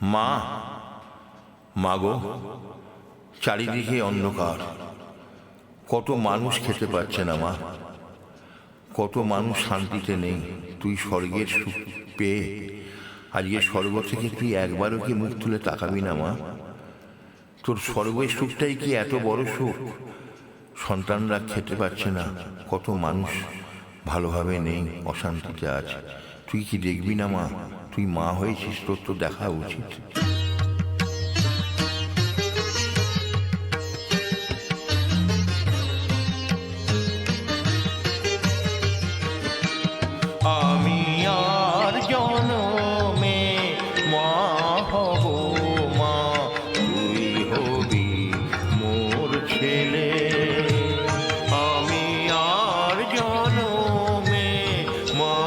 মা, মাগো, চারিদিকে অন্ধকার। কত মানুষ খেতে পাচ্ছে না মা, কত মানুষ শান্তিতে নেই। তুই স্বর্গের সুখ পেয়ে আজকে স্বর্গ থেকে তুই একবারও কি মুখ তুলে তাকাবি না মা? তোর স্বর্গের সুখটাই কি এত বড় সুখ? সন্তানরা খেতে পাচ্ছে না, কত মানুষ ভালোভাবে নেই, অশান্তিতে আছে। তুই কি দেখবি না মা? তুই মা হয়েছিস, তোর তো দেখা উচিত। আমি আর জনমে মা হব মা, তুই হবি মোর ছেলে। আমি আর জনমে মা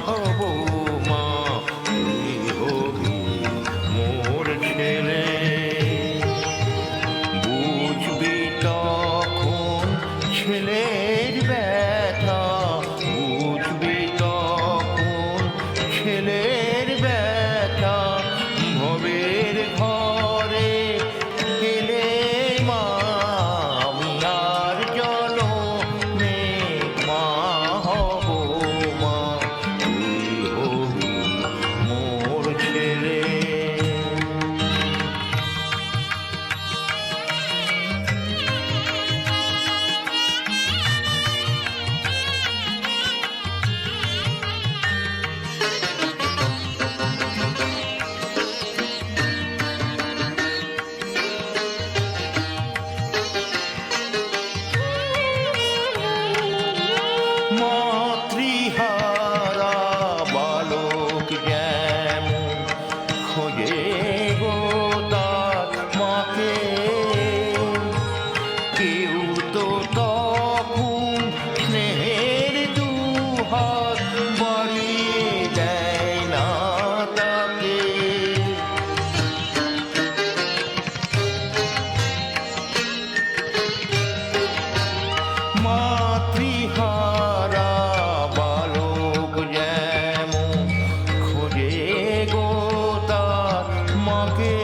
হব মা, তুই হবি মোর ছেলে। বুঝবি তখন ছেলের ব্যথা, বুঝবি তখন ছেলের ব্যথা। ভবের ঘরে এলে মা, আমি আর জনমে মা হব মা, তুই হবি মোর ছেলে। মাতৃহারা বালক যেমন খোঁজে গো তার মাকে, কেউ তো তখন স্নেহের দুহাত বাড়িয়ে দেয় না তাকে। মাতৃহারা বালক যেমন খোঁজে গো তার মাকে,